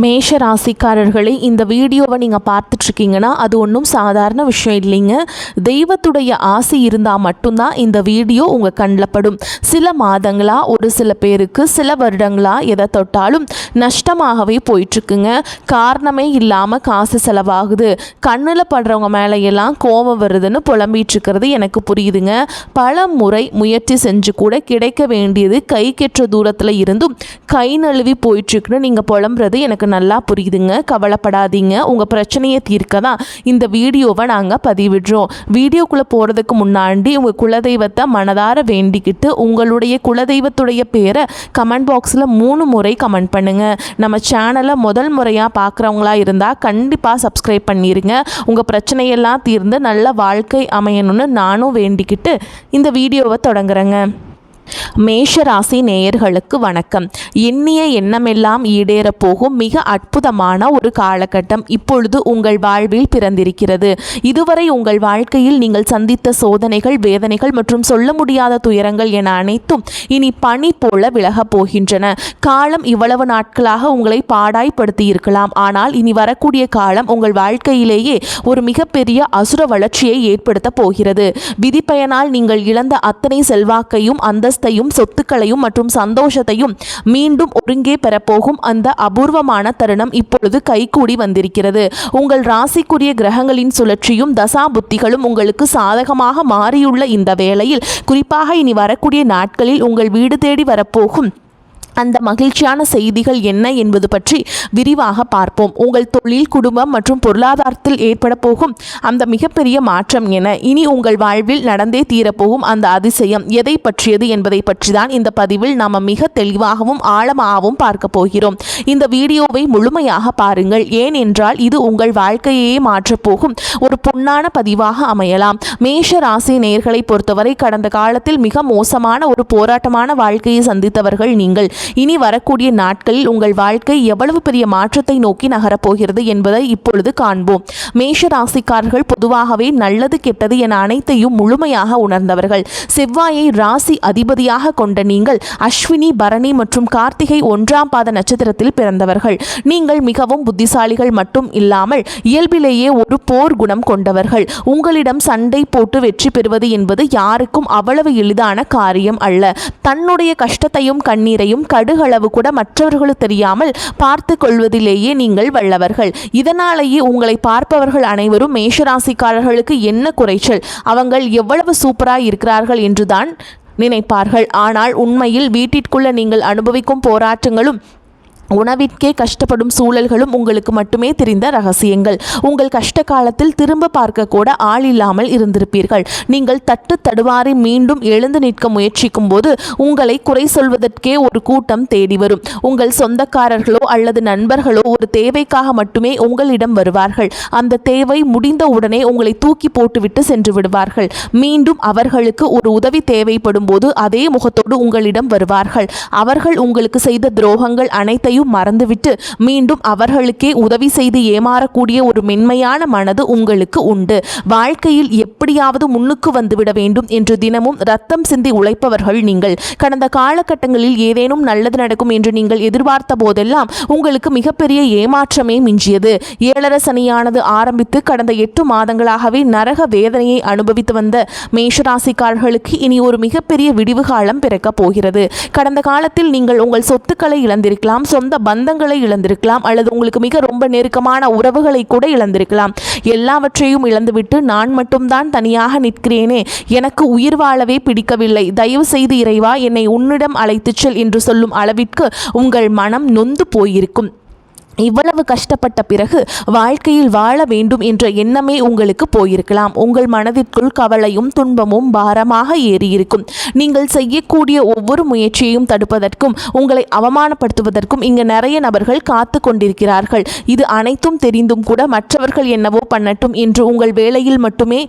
மேஷ ராசிக்காரர்களை இந்த வீடியோவை நீங்கள் பார்த்துட்ருக்கீங்கன்னா அது ஒன்றும் சாதாரண விஷயம் இல்லைங்க. தெய்வத்துடைய ஆசை இருந்தால் மட்டும்தான் இந்த வீடியோ உங்கள் கண்ணில் படும். சில மாதங்களாக ஒரு சில பேருக்கு சில வருடங்களாக எதை தொட்டாலும் நஷ்டமாகவே போயிட்டுருக்குங்க. காரணமே இல்லாமல் காசு செலவாகுது, கண்ணில் படுறவங்க மேலையெல்லாம் கோபம் வருதுன்னு புலம்பிகிட்ருக்கிறது எனக்கு புரியுதுங்க. பல முறை முயற்சி செஞ்சு கூட கிடைக்க வேண்டியது கை கெற்ற தூரத்தில் இருந்தும் கை நழுவி போயிட்டுருக்குன்னு நீங்கள் புலம்புறது எனக்கு நல்லா புரியுதுங்க. கவலைப்படாதீங்க, உங்கள் பிரச்சனையை தீர்க்க தான் இந்த வீடியோவை நாங்கள் பதிவிடுறோம். வீடியோக்குள்ளே போகிறதுக்கு முன்னாடி உங்கள் குலதெய்வத்தை மனதார வேண்டிக்கிட்டு உங்களுடைய குலதெய்வத்துடைய பேரை கமெண்ட் பாக்ஸில் 3 முறை கமெண்ட் பண்ணுங்கள். நம்ம சேனலை முதல் முறையாக பார்க்குறவங்களா இருந்தால் கண்டிப்பாக சப்ஸ்கிரைப் பண்ணிடுங்க. உங்கள் பிரச்சனையெல்லாம் தீர்ந்து நல்ல வாழ்க்கை அமையணும்னு நானும் வேண்டிக்கிட்டு இந்த வீடியோவை தொடங்குறேங்க. மேஷ ராசி நேயர்களுக்கு வணக்கம். எண்ணிய எண்ணமெல்லாம் ஈடேற போகும் மிக அற்புதமான ஒரு காலகட்டம் இப்பொழுது உங்கள் வாழ்வில் பிறந்திருக்கிறது. இதுவரை உங்கள் வாழ்க்கையில் நீங்கள் சந்தித்த சோதனைகள், வேதனைகள் மற்றும் சொல்ல முடியாத துயரங்கள் என அனைத்தும் இனி பனி போல விலகப் போகின்றன. காலம் இவ்வளவு நாட்களாக உங்களை பாடாய்படுத்தி இருக்கலாம். ஆனால் இனி வரக்கூடிய காலம் உங்கள் வாழ்க்கையிலேயே ஒரு மிகப்பெரிய அசுர வளர்ச்சியை ஏற்படுத்த போகிறது. விதிப்பயனால் நீங்கள் இழந்த அத்தனை செல்வாக்கையும் அந்த சொத்துக்களையும் மற்றும் சந்தோஷத்தையும் மீண்டும் ஒருங்கே பெறப்போகும் அந்த அபூர்வமான தருணம் இப்பொழுது கைகூடி வந்திருக்கிறது. உங்கள் ராசிக்குரிய கிரகங்களின் சுழற்சியும் தசா புத்திகளும் உங்களுக்கு சாதகமாக மாறியுள்ள இந்த வேளையில், குறிப்பாக இனி வரக்கூடிய நாட்களில் உங்கள் வீடு தேடி வரப்போகும் அந்த மகிழ்ச்சியான செய்திகள் என்ன என்பது பற்றி விரிவாக பார்ப்போம். உங்கள் தொழில், குடும்பம் மற்றும் பொருளாதாரத்தில் ஏற்பட போகும் அந்த மிகப்பெரிய மாற்றம் என, இனி உங்கள் வாழ்வில் நடந்தே தீரப்போகும் அந்த அதிசயம் எதை பற்றியது என்பதை பற்றி தான் இந்த பதிவில் நாம் மிக தெளிவாகவும் ஆழமாகவும் பார்க்க போகிறோம். இந்த வீடியோவை முழுமையாக பாருங்கள். ஏனென்றால் இது உங்கள் வாழ்க்கையே மாற்றப்போகும் ஒரு பொன்னான பதிவாக அமையலாம். மேஷ ராசி நேயர்களை பொறுத்தவரை கடந்த காலத்தில் மிக மோசமான ஒரு போராட்டமான வாழ்க்கையை சந்தித்தவர்கள் நீங்கள். இனி வரக்கூடிய நாட்களில் உங்கள் வாழ்க்கை எவ்வளவு பெரிய மாற்றத்தை நோக்கி நகரப்போகிறது என்பதை இப்பொழுது காண்போம். மேஷ ராசிக்காரர்கள் பொதுவாகவே நல்லது கெட்டது என அனைத்தையும் முழுமையாக உணர்ந்தவர்கள். செவ்வாயை ராசி அதிபதியாக கொண்ட நீங்கள் அஸ்வினி, பரணி மற்றும் கார்த்திகை 1ஆம் பாத நட்சத்திரத்தில் பிறந்தவர்கள். நீங்கள் மிகவும் புத்திசாலிகள் மட்டும் இல்லாமல் இயல்பிலேயே ஒரு போர் குணம் கொண்டவர்கள். உங்களிடம் சண்டை போட்டு வெற்றி பெறுவது என்பது யாருக்கும் அவ்வளவு எளிதான காரியம் அல்ல. தன்னுடைய கஷ்டத்தையும் கண்ணீரையும் கடுகளவு கூட மற்றவர்களுக்கு தெரியாமல் பார்த்து கொள்வதிலேயே நீங்கள் வல்லவர்கள். இதனாலேயே உங்களை பார்ப்பவர்கள் அனைவரும் மேஷராசிக்காரர்களுக்கு என்ன குறைச்சல், அவங்கள் எவ்வளவு சூப்பராக இருக்கிறார்கள் என்றுதான் நினைப்பார்கள். ஆனால் உண்மையில் வீட்டிற்குள்ள நீங்கள் அனுபவிக்கும் போராட்டங்களும் உணவிற்கே கஷ்டப்படும் சூழல்களும் உங்களுக்கு மட்டுமே தெரிந்த ரகசியங்கள். உங்கள் கஷ்ட காலத்தில் திரும்ப பார்க்க கூட ஆள் இல்லாமல் இருந்திருப்பீர்கள். நீங்கள் தட்டு தடுவாரி மீண்டும் எழுந்து நிற்க முயற்சிக்கும் போது உங்களை குறை சொல்வதற்கே ஒரு கூட்டம் தேடி வரும். உங்கள் சொந்தக்காரர்களோ அல்லது நண்பர்களோ ஒரு தேவைக்காக மட்டுமே உங்களிடம் வருவார்கள். அந்த தேவை முடிந்த உடனே உங்களை தூக்கி போட்டுவிட்டு சென்று விடுவார்கள். மீண்டும் அவர்களுக்கு ஒரு உதவி தேவைப்படும் போது அதே முகத்தோடு உங்களிடம் வருவார்கள். அவர்கள் உங்களுக்கு செய்த துரோகங்கள் அனைத்தையும் மறந்துவிட்டு மீண்டும் அவர்களுக்கே உதவி செய்து ஏமாறக்கூடிய ஒரு மென்மையான மனது உங்களுக்கு உண்டு. வாழ்க்கையில் எப்படியாவது முன்னுக்கு வந்துவிட வேண்டும் என்று தினமும் ரத்தம் சிந்தி உழைப்பவர்கள் நீங்கள். கடந்த காலகட்டங்களில் ஏதேனும் நல்லது நடக்கும் என்று நீங்கள் எதிர்பார்த்த போதெல்லாம் உங்களுக்கு மிகப்பெரிய ஏமாற்றமே மிஞ்சியது. 7.5 சனியானது ஆரம்பித்து கடந்த 8 மாதங்களாகவே நரக வேதனையை அனுபவித்து வந்த மேஷராசிக்காரர்களுக்கு இனி ஒரு மிகப்பெரிய விடிவு காலம் பிறக்கப் போகிறது. கடந்த காலத்தில் நீங்கள் உங்கள் சொத்துக்களை இழந்திருக்கலாம், சொந்த பந்தங்களை இழந்திருக்கலாம், அல்லது உங்களுக்கு மிக ரொம்ப நெருக்கமான உறவுகளை கூட இழந்திருக்கலாம். எல்லாவற்றையும் இழந்துவிட்டு நான் மட்டும்தான் தனியாக நிற்கிறேனே, எனக்கு உயிர் வாழவே பிடிக்கவில்லை, தயவு செய்து இறைவா என்னை உன்னிடம் அழைத்துச் செல் என்று சொல்லும் அளவிற்கு உங்கள் மனம் நொந்து போயிருக்கும். இவ்வளவு கஷ்டப்பட்ட பிறகு வாழ்க்கையில் வாழ வேண்டும் என்ற எண்ணமே உங்களுக்கு போயிருக்கலாம். உங்கள் மனதிற்குள் கவலையும் துன்பமும் பாரமாக ஏறியிருக்கும். நீங்கள் செய்யக்கூடிய ஒவ்வொரு முயற்சியையும் தடுப்பதற்கும் உங்களை அவமானப்படுத்துவதற்கும் இங்கு நிறைய நபர்கள் காத்து கொண்டிருக்கிறார்கள். இது அனைத்தும் தெரிந்தும் கூட மற்றவர்கள் என்னவோ பண்ணட்டும் என்று உங்கள் வேலையில் மட்டுமே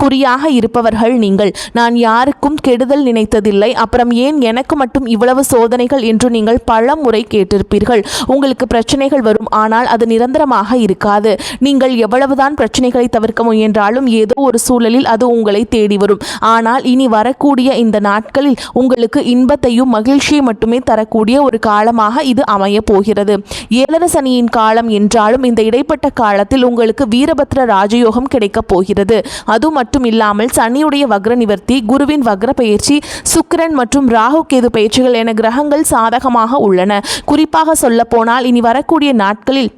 குறியாக இருப்பவர்கள் நீங்கள். நான் யாருக்கும் கெடுதல் நினைத்ததில்லை, அப்புறம் ஏன் எனக்கு மட்டும் இவ்வளவு சோதனைகள் என்று நீங்கள் பல முறை கேட்டிருப்பீர்கள். உங்களுக்கு பிரச்சனைகள் வரும், ஆனால் அது நிரந்தரமாக இருக்காது. நீங்கள் எவ்வளவுதான் பிரச்சனைகளை தவிர்க்க முயன்றாலும் ஏதோ ஒரு சூழலில் அது உங்களை தேடி வரும். ஆனால் இனி வரக்கூடிய இந்த நாட்களில் உங்களுக்கு இன்பத்தையும் மகிழ்ச்சியை மட்டுமே தரக்கூடிய ஒரு காலமாக இது அமைய போகிறது. ஏழரை சனியின் காலம் என்றாலும் இந்த இடைப்பட்ட காலத்தில் உங்களுக்கு வீரபத்ர ராஜயோகம் கிடைக்கப் போகிறது. அது மட்டும் இல்லாமல் சனியுடைய வக்ர நிவர்த்தி, குருவின் வக்ர பயிற்சி, சுக்கிரன் மற்றும் ராகு கேது பயிற்சிகள் என கிரகங்கள் சாதகமாக உள்ளன. குறிப்பாக சொல்ல போனால் இனி வரக்கூடிய நாட்களில்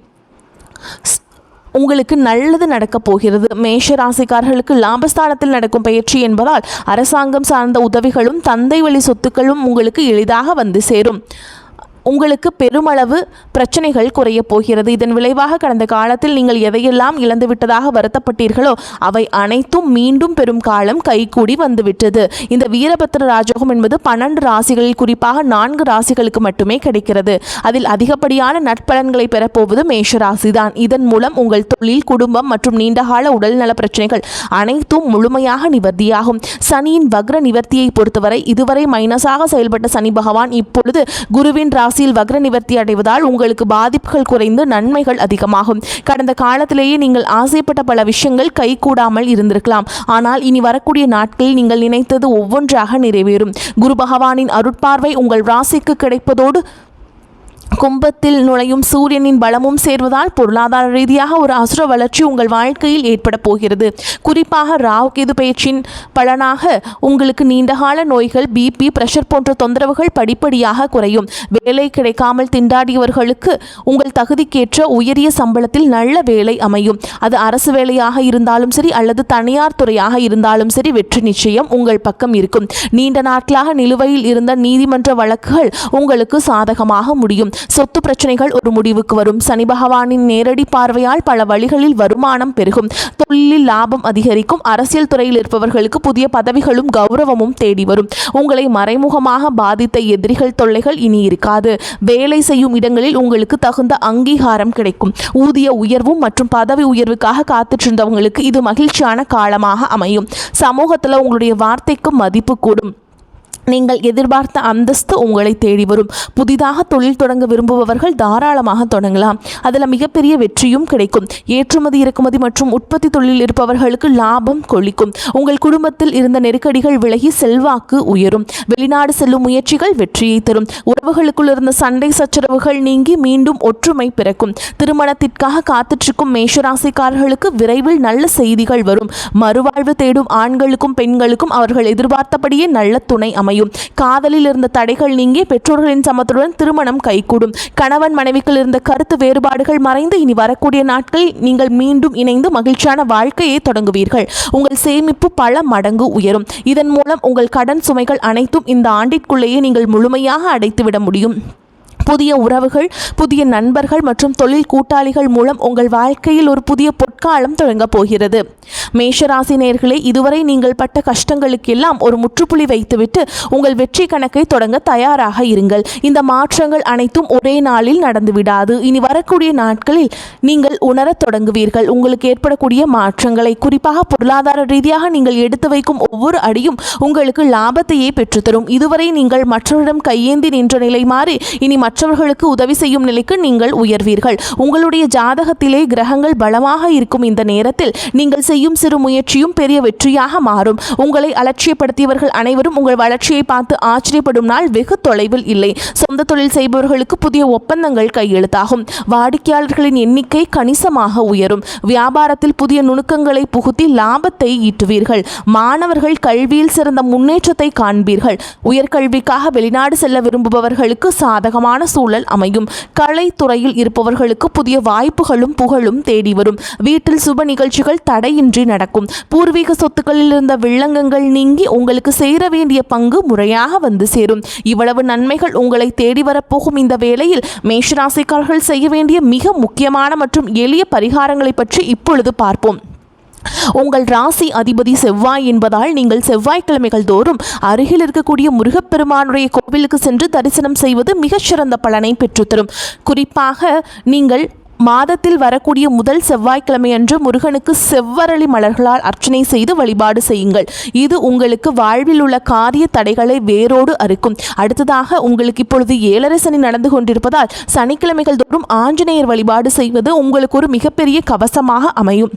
உங்களுக்கு நல்லது நடக்கப் போகிறது. மேஷ ராசிக்காரர்களுக்கு லாபஸ்தானத்தில் நடக்கும் பயிற்சி என்பதால் அரசாங்கம் சார்ந்த உதவிகளும் தந்தை வழி சொத்துக்களும் உங்களுக்கு எளிதாக வந்து சேரும். உங்களுக்கு பெருமளவு பிரச்சனைகள் குறைய போகிறது. இதன் விளைவாக கடந்த காலத்தில் நீங்கள் எதையெல்லாம் இழந்துவிட்டதாக வருத்தப்பட்டீர்களோ அவை அனைத்தும் மீண்டும் பெரும் காலம் கைகூடி வந்துவிட்டது. இந்த வீரபத்ர ராஜயோகம் என்பது 12 ராசிகளில் குறிப்பாக 4 ராசிகளுக்கு மட்டுமே கிடைக்கிறது. அதில் அதிகப்படியான நற்பலன்களை பெறப்போவது மேஷராசிதான். இதன் மூலம் உங்கள் தொழில், குடும்பம் மற்றும் நீண்டகால உடல்நல பிரச்சனைகள் அனைத்தும் முழுமையாக நிவர்த்தியாகும். சனியின் வக்ர நிவர்த்தியை பொறுத்தவரை இதுவரை மைனஸாக செயல்பட்ட சனி பகவான் இப்பொழுது குருவின் ராசியில் வக்ர நிவர்த்தி அடைவதால் உங்களுக்கு பாதிப்புகள் குறைந்து நன்மைகள் அதிகமாகும். கடந்த காலத்திலேயே நீங்கள் ஆசைப்பட்ட பல விஷயங்கள் கைகூடாமல் இருந்திருக்கலாம். ஆனால் இனி வரக்கூடிய நாட்களில் நீங்கள் நினைத்தது ஒவ்வொன்றாக நிறைவேறும். குரு பகவானின் அருட்பார்வை உங்கள் ராசிக்கு கிடைப்பதோடு கும்பத்தில் நுழையும் சூரியனின் பலமும் சேர்வதால் பொருளாதார ரீதியாக ஒரு அசுர வளர்ச்சி உங்கள் வாழ்க்கையில் ஏற்பட போகிறது. குறிப்பாக ராகு கேது பயிற்சியின் பலனாக உங்களுக்கு நீண்டகால நோய்கள், பிபி, பிரஷர் போன்ற தொந்தரவுகள் படிப்படியாக குறையும். வேலை கிடைக்காமல் திண்டாடியவர்களுக்கு உங்கள் தகுதிக்கேற்ற உயரிய சம்பளத்தில் நல்ல வேலை அமையும். அது அரசு வேலையாக இருந்தாலும் சரி அல்லது தனியார் துறையாக இருந்தாலும் சரி வெற்றி நிச்சயம் உங்கள் பக்கம் இருக்கும். நீண்ட நாட்களாக நிலுவையில் இருந்த நீதிமன்ற வழக்குகள் உங்களுக்கு சாதகமாக முடியும். சொத்து பிரச்சனைகள் ஒரு முடிவுக்கு வரும். சனி பகவானின் நேரடி பார்வையால் பல வழிகளில் வருமானம் பெருகும். தொழிலில் லாபம் அதிகரிக்கும். அரசியல் துறையில் இருப்பவர்களுக்கு புதிய பதவிகளும் கௌரவமும் தேடி வரும். உங்களை மறைமுகமாக பாதித்த எதிரிகள் தொல்லைகள் இனி இருக்காது. வேலை செய்யும் இடங்களில் உங்களுக்கு தகுந்த அங்கீகாரம் கிடைக்கும். ஊதிய உயர்வும் மற்றும் பதவி உயர்வுக்காக காத்துட்டு இது மகிழ்ச்சியான காலமாக அமையும். சமூகத்தில் உங்களுடைய வார்த்தைக்கு மதிப்பு கூடும். நீங்கள் எதிர்பார்த்த அந்தஸ்து உங்களை தேடி வரும். புதிதாக தொழில் தொடங்க விரும்புபவர்கள் தாராளமாக தொடங்கலாம். அதில் மிகப்பெரிய வெற்றியும் கிடைக்கும். ஏற்றுமதி, இறக்குமதி மற்றும் உற்பத்தி தொழில் இருப்பவர்களுக்கு லாபம் கொளிக்கும். உங்கள் குடும்பத்தில் இருந்த நெருக்கடிகள் விலகி செல்வாக்கு உயரும். வெளிநாடு செல்லும் முயற்சிகள் வெற்றியை தரும். உறவுகளுக்குள் இருந்த சண்டை சச்சரவுகள் நீங்கி மீண்டும் ஒற்றுமை பிறக்கும். திருமணத்திற்காக காத்துட்ருக்கும் மேஷராசிக்காரர்களுக்கு விரைவில் நல்ல செய்திகள் வரும். மறுவாழ்வு தேடும் ஆண்களுக்கும் பெண்களுக்கும் அவர்கள் எதிர்பார்த்தபடியே நல்ல துணை அமையும். காதலில் இருந்த தடைகள் நீங்கி பெற்றோர்களின் சம்மதத்துடன் திருமணம் கைகூடும். கணவன் மனைவிக்குள் இருந்த கருத்து வேறுபாடுகள் மறைந்து இனி வரக்கூடிய நாட்களில் நீங்கள் மீண்டும் இணைந்து மகிழ்ச்சியான வாழ்க்கையை தொடங்குவீர்கள். உங்கள் சேமிப்பு பல மடங்கு உயரும். இதன் மூலம் உங்கள் கடன் சுமைகள் அனைத்தும் இந்த ஆண்டிற்குள்ளேயே நீங்கள் முழுமையாக அடைத்துவிட முடியும். புதிய உறவுகள், புதிய நண்பர்கள் மற்றும் தொழில் கூட்டாளிகள் மூலம் உங்கள் வாழ்க்கையில் ஒரு புதிய பொற்காலம் தொடங்கப் போகிறது. மேஷராசி நேயர்களே, இதுவரை நீங்கள் பட்ட கஷ்டங்களுக்கெல்லாம் ஒரு முற்றுப்புள்ளி வைத்துவிட்டு உங்கள் வெற்றி கணக்கை தொடங்க தயாராக இருங்கள். இந்த மாற்றங்கள் அனைத்தும் ஒரே நாளில் நடந்துவிடாது. இனி வரக்கூடிய நாட்களில் நீங்கள் உணரத் தொடங்குவீர்கள் உங்களுக்கு ஏற்படக்கூடிய மாற்றங்களை. குறிப்பாக பொருளாதார ரீதியாக நீங்கள் எடுத்து வைக்கும் ஒவ்வொரு அடியும் உங்களுக்கு லாபத்தையே பெற்றுத்தரும். இதுவரை நீங்கள் மற்றவரிடம் கையேந்தி நின்ற நிலை மாறி இனி மற்றவர்களுக்கு உதவி செய்யும் நிலைக்கு நீங்கள் உயர்வீர்கள். உங்களுடைய ஜாதகத்திலே கிரகங்கள் பலமாக இருக்கும் இந்த நேரத்தில் நீங்கள் செய்யும் சிறு முயற்சியும் பெரிய வெற்றியாக மாறும். உங்களை அலட்சியப்படுத்தியவர்கள் அனைவரும் உங்கள் வளர்ச்சியை பார்த்து ஆச்சரியப்படும் நாள் வெகு தொலைவில் இல்லை. சொந்த தொழில் செய்பவர்களுக்கு புதிய ஒப்பந்தங்கள் கையெழுத்தாகும். வாடிக்கையாளர்களின் எண்ணிக்கை கணிசமாக உயரும். வியாபாரத்தில் புதிய நுணுக்கங்களை புகுத்தி லாபத்தை ஈட்டுவீர்கள். மாணவர்கள் கல்வியில் சிறந்த முன்னேற்றத்தை காண்பீர்கள். உயர்கல்விக்காக வெளிநாடு செல்ல விரும்புபவர்களுக்கு சாதகமான சூழல் அமையும். கலைத்துறையில் இருப்பவர்களுக்கு புதிய வாய்ப்புகளும் புகழும் தேடி வரும். வீட்டில் சுப நிகழ்ச்சிகள் தடையின்றி நடக்கும். பூர்வீக சொத்துக்களில் இருந்த வில்லங்கங்கள் நீங்கி உங்களுக்கு சேர வேண்டிய பங்கு முறையாக வந்து சேரும். இவ்வளவு நன்மைகள் உங்களை தேடி வரப்போகும் இந்த வேளையில் மேஷராசிக்காரர்கள் செய்ய வேண்டிய மிக முக்கியமான மற்றும் எளிய பரிகாரங்களை பற்றி இப்பொழுது பார்ப்போம். உங்கள் ராசி அதிபதி செவ்வாய் என்பதால் நீங்கள் செவ்வாய்க்கிழமைகள் தோறும் அருகில் இருக்கக்கூடிய முருகப்பெருமானுடைய கோவிலுக்கு சென்று தரிசனம் செய்வது மிகச்சிறந்த பலனை பெற்றுத்தரும். குறிப்பாக நீங்கள் மாதத்தில் வரக்கூடிய முதல் செவ்வாய்க்கிழமை அன்று முருகனுக்கு செவ்வரளி மலர்களால் அர்ச்சனை செய்து வழிபாடு செய்யுங்கள். இது உங்களுக்கு வாழ்வில் உள்ள காரிய தடைகளை வேரோடு அறுக்கும். அடுத்ததாக உங்களுக்கு இப்பொழுது 7.5 சனி நடந்து கொண்டிருப்பதால் சனிக்கிழமைகள் தோறும் ஆஞ்சநேயர் வழிபாடு செய்வது உங்களுக்கு ஒரு மிகப்பெரிய கவசமாக அமையும்.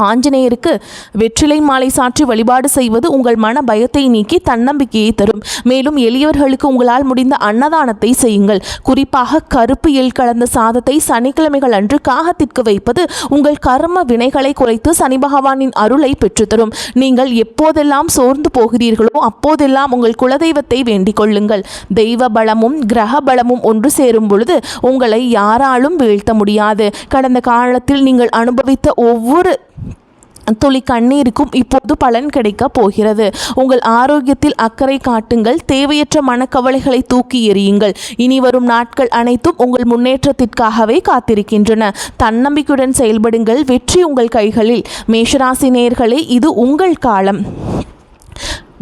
ஆஞ்சநேயருக்கு வெற்றிலை மாலை சாற்றி வழிபாடு செய்வது உங்கள் மன பயத்தை நீக்கி தன்னம்பிக்கையை தரும். மேலும் எளியவர்களுக்கு உங்களால் முடிந்த அன்னதானத்தை செய்யுங்கள். குறிப்பாக கருப்பு எள் கலந்த சாதத்தை சனிக்கிழமைகள் அன்று காகத்திற்கு வைப்பது உங்கள் கர்ம வினைகளை குறைத்து சனி பகவானின் அருளை பெற்றுத்தரும். நீங்கள் எப்போதெல்லாம் சோர்ந்து போகிறீர்களோ அப்போதெல்லாம் உங்கள் குலதெய்வத்தை வேண்டிக் கொள்ளுங்கள். தெய்வ பலமும் கிரக பலமும் ஒன்று சேரும் பொழுது உங்களை யாராலும் வீழ்த்த முடியாது. கடந்த காலத்தில் நீங்கள் அனுபவித்த ஒவ்வொரு துளி கண்ணீருக்கும் இப்போது பலன் கிடைக்க போகிறது. உங்கள் ஆரோக்கியத்தில் அக்கறை காட்டுங்கள். தேவையற்ற மனக்கவலைகளை தூக்கி எறியுங்கள். இனி வரும் நாட்கள் அனைத்தும் உங்கள் முன்னேற்றத்திற்காகவே காத்திருக்கின்றன. தன்னம்பிக்கையுடன் செயல்படுங்கள். வெற்றி உங்கள் கைகளில். மேஷராசி நேயர்களே, இது உங்கள் காலம்.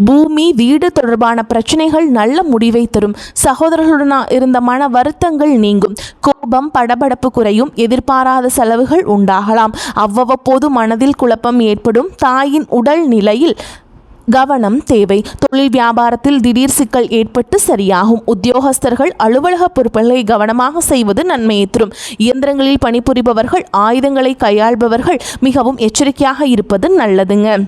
பூமி வீடு தொடர்பான பிரச்சனைகள் நல்ல முடிவை தரும். சகோதரர்களுடன் இருந்த மன வருத்தங்கள் நீங்கும். கோபம் படபடப்பு குறையும். எதிர்பாராத செலவுகள் உண்டாகலாம். அவ்வப்போது மனதில் குழப்பம் ஏற்படும். தாயின் உடல் நிலையில் கவனம் தேவை. தொழில் வியாபாரத்தில் திடீர் சிக்கல் ஏற்பட்டு சரியாகும். உத்தியோகஸ்தர்கள் அலுவலக பொறுப்புகளை கவனமாக செய்வது நன்மையை தரும். இயந்திரங்களில் பணிபுரிபவர்கள், ஆயுதங்களை கையாள்பவர்கள் மிகவும் எச்சரிக்கையாக இருப்பது நல்லதுங்க.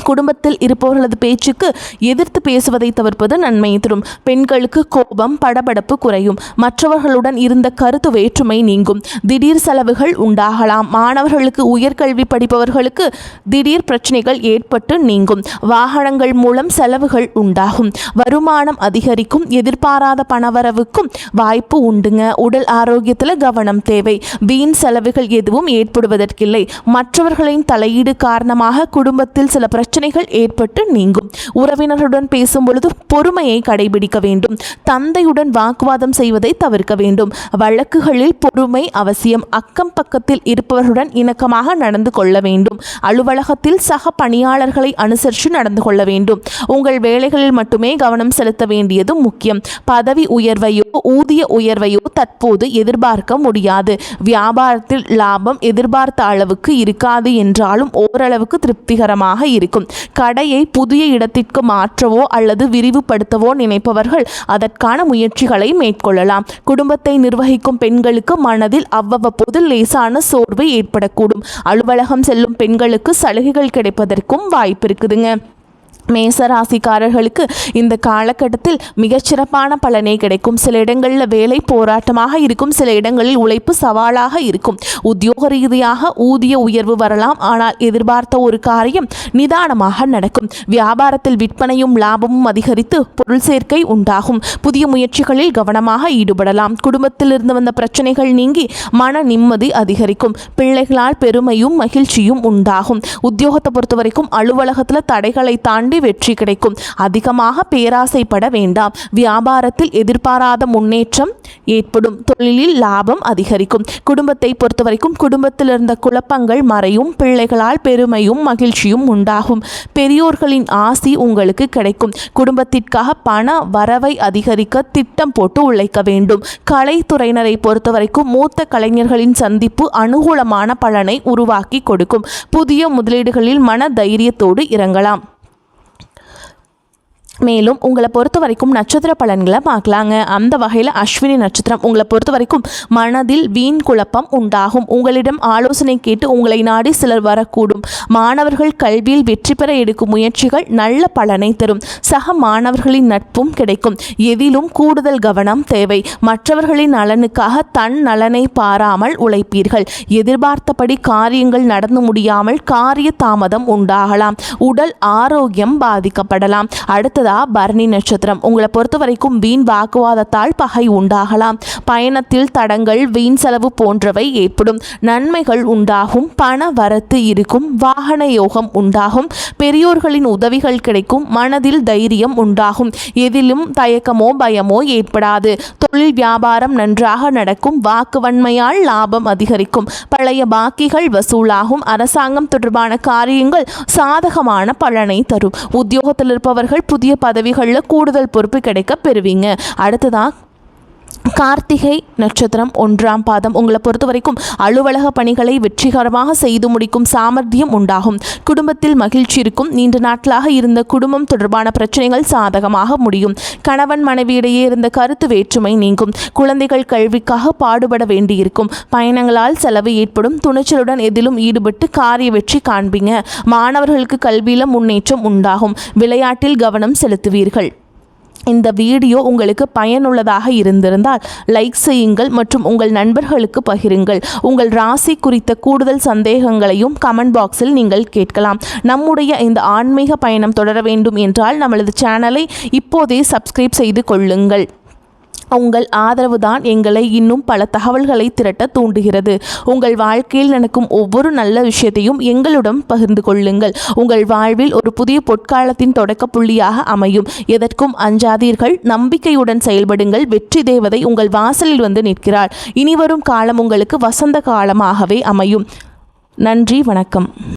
குடும்பத்தில் இருப்பவர்களது பேச்சுக்கு எதிர்த்து பேசுவதை தவிர்ப்பது நன்மையை தரும். பெண்களுக்கு கோபம் படபடப்பு குறையும். மற்றவர்களுடன் இருந்த கருத்து வேற்றுமை நீங்கும். திடீர் செலவுகள் உண்டாகலாம். மாணவர்களுக்கு, உயர்கல்வி படிப்பவர்களுக்கு திடீர் பிரச்சனைகள் ஏற்பட்டு நீங்கும். வாகனங்கள் மூலம் செலவுகள் உண்டாகும். வருமானம் அதிகரிக்கும். எதிர்பாராத பணவரவுக்கும் வாய்ப்பு உண்டுங்க. உடல் ஆரோக்கியத்தில் கவனம் தேவை. வீண் செலவுகள் எதுவும் ஏற்படுவதற்கில்லை. மற்றவர்களின் தலையீடு காரணமாக குடும்பத்தில் சில பிரச்சனைகள் ஏற்பட்டு நீங்கும். உறவினர்களுடன் பேசும் பொழுது பொறுமையை கடைபிடிக்க வேண்டும். தந்தையுடன் வாக்குவாதம் செய்வதை தவிர்க்க வேண்டும். வழக்குகளில் பொறுமை அவசியம். அக்கம் பக்கத்தில் இருப்பவர்களுடன் இணக்கமாக நடந்து கொள்ள வேண்டும். அலுவலகத்தில் சக பணியாளர்களை அனுசரித்து நடந்து கொள்ள வேண்டும். உங்கள் வேலைகளில் மட்டுமே கவனம் செலுத்த வேண்டியது முக்கியம். பதவி உயர்வையோ ஊதிய உயர்வையோ தற்போது எதிர்பார்க்க முடியாது. வியாபாரத்தில் லாபம் எதிர்பார்த்த அளவுக்கு இருக்காது என்றாலும் ஓரளவுக்கு திருப்திகரமாக இருக்கும். கடையை புதிய இடத்திற்கு மாற்றவோ அல்லது விரிவுபடுத்தவோ நினைப்பவர்கள் அதற்கான முயற்சிகளை மேற்கொள்ளலாம். குடும்பத்தை நிர்வகிக்கும் பெண்களுக்கு மனதில் அவ்வப்போது லேசான சோர்வு ஏற்படக்கூடும். அலுவலகம் செல்லும் பெண்களுக்கு சலுகைகள் கிடைப்பதற்கும் வாய்ப்பு இருக்குதுங்க. மேசராசிக்காரர்களுக்கு இந்த காலகட்டத்தில் மிகச்சிறப்பான பலனே கிடைக்கும். சில இடங்களில் வேலை போராட்டமாக இருக்கும். சில இடங்களில் உழைப்பு சவாலாக இருக்கும். உத்தியோக ரீதியாக ஊதிய உயர்வு வரலாம். ஆனால் எதிர்பார்த்த ஒரு காரியம் நிதானமாக நடக்கும். வியாபாரத்தில் விற்பனையும் லாபமும் அதிகரித்து பொருள் சேர்க்கை உண்டாகும். புதிய முயற்சிகளில் கவனமாக ஈடுபடலாம். குடும்பத்தில் இருந்து வந்த பிரச்சனைகள் நீங்கி மன நிம்மதி அதிகரிக்கும். பிள்ளைகளால் பெருமையும் மகிழ்ச்சியும் உண்டாகும். உத்தியோகத்தை பொறுத்த வரைக்கும் அலுவலகத்தில் தடைகளை தாண்டி வெற்றி கிடைக்கும். அதிகமாக பேராசைப்பட வேண்டாம். வியாபாரத்தில் எதிர்பாராத முன்னேற்றம் ஏற்படும். தொழிலில் லாபம் அதிகரிக்கும். குடும்பத்தை பொறுத்தவரைக்கும் குடும்பத்தில் இருந்த குழப்பங்கள் மறையும். பிள்ளைகளால் பெருமையும் மகிழ்ச்சியும் உண்டாகும். பெரியோர்களின் ஆசி உங்களுக்கு கிடைக்கும். குடும்பத்திற்காக பண வரவை அதிகரிக்க திட்டம் போட்டு உழைக்க வேண்டும். கலைத்துறையினரை பொறுத்தவரைக்கும் மூத்த கலைஞர்களின் சந்திப்பு அனுகூலமான பலனை உருவாக்கி கொடுக்கும். புதிய முதலீடுகளில் மன தைரியத்தோடு இறங்கலாம். மேலும் உங்களை பொறுத்த வரைக்கும் நட்சத்திர பலன்களை பார்க்கலாங்க. அந்த வகையில் அஸ்வினி நட்சத்திரம் உங்களை பொறுத்த வரைக்கும் மனதில் வீண் குழப்பம் உண்டாகும். உங்களிடம் ஆலோசனை கேட்டு உங்களை நாடி சிலர் வரக்கூடும். மாணவர்கள் கல்வியில் வெற்றி பெற எடுக்கும் முயற்சிகள் நல்ல பலனை தரும். சக மாணவர்களின் நட்பும் கிடைக்கும். எதிலும் கூடுதல் கவனம் தேவை. மற்றவர்களின் நலனுக்காக தன் நலனை பாராமல் உழைப்பீர்கள். எதிர்பார்த்தபடி காரியங்கள் நடந்து முடியாமல் காரிய தாமதம் உண்டாகலாம். உடல் ஆரோக்கியம் பாதிக்கப்படலாம். அடுத்ததாக பரணி நட்சத்திரம் உங்களை பொறுத்த வரைக்கும் வீண் வாக்குவாதத்தால் பகை உண்டாகலாம். பயணத்தில் தடங்கள், வீண் செலவு போன்றவை ஏற்படும். நன்மைகள் உண்டாகும். பண வரத்து இருக்கும். வாகன யோகம் உண்டாகும். பெரியோர்களின் உதவிகள் கிடைக்கும். மனதில் தைரியம் உண்டாகும். எதிலும் தயக்கமோ பயமோ ஏற்படாது. தொழில் வியாபாரம் நன்றாக நடக்கும். வாக்குவன்மையால் லாபம் அதிகரிக்கும். பழைய பாக்கிகள் வசூலாகும். அரசாங்கம் தொடர்பான காரியங்கள் சாதகமான பலனை தரும். உத்தியோகத்தில் இருப்பவர்கள் புதிய பதவிகளில் கூடுதல் பொறுப்பு கிடைக்க பெறுவீங்க. அடுத்ததான் கார்த்திகை நட்சத்திரம் 1ஆம் பாதம். உங்களை பொறுத்த வரைக்கும் அலுவலக பணிகளை வெற்றிகரமாக செய்து முடிக்கும் சாமர்த்தியம் உண்டாகும். குடும்பத்தில் மகிழ்ச்சி இருக்கும். நீண்ட நாட்களாக இருந்த குடும்பம் தொடர்பான பிரச்சனைகள் சாதகமாக முடியும். கணவன் மனைவியிடையே இருந்த கருத்து வேற்றுமை நீங்கும். குழந்தைகள் கல்விக்காக பாடுபட வேண்டியிருக்கும். பயணங்களால் செலவு ஏற்படும். துணிச்சலுடன் எதிலும் ஈடுபட்டு காரிய வெற்றி காண்பீங்க. மாணவர்களுக்கு கல்வியில முன்னேற்றம் உண்டாகும். விளையாட்டில் கவனம் செலுத்துவீர்கள். இந்த வீடியோ உங்களுக்கு பயனுள்ளதாக இருந்திருந்தால் லைக் செய்யுங்கள் மற்றும் உங்கள் நண்பர்களுக்கு பகிருங்கள். உங்கள் ராசி குறித்த கூடுதல் சந்தேகங்களையும் கமெண்ட் பாக்ஸில் நீங்கள் கேட்கலாம். நம்முடைய இந்த ஆன்மீக பயணம் தொடர வேண்டும் என்றால் நம்மளது சேனலை இப்போதே சப்ஸ்கிரைப் செய்து கொள்ளுங்கள். உங்கள் ஆதரவு தான் எங்களை இன்னும் பல தகவல்களை திரட்ட தூண்டுகிறது. உங்கள் வாழ்க்கையில் நடக்கும் ஒவ்வொரு நல்ல விஷயத்தையும் எங்களுடன் பகிர்ந்து கொள்ளுங்கள். உங்கள் வாழ்வில் ஒரு புதிய பொற்காலத்தின் தொடக்க புள்ளியாக அமையும். எதற்கும் அஞ்சாதீர்கள். நம்பிக்கையுடன் செயல்படுங்கள். வெற்றி தேவதை உங்கள் வாசலில் வந்து நிற்கிறார். இனிவரும் காலம் உங்களுக்கு வசந்த காலமாகவே அமையும். நன்றி, வணக்கம்.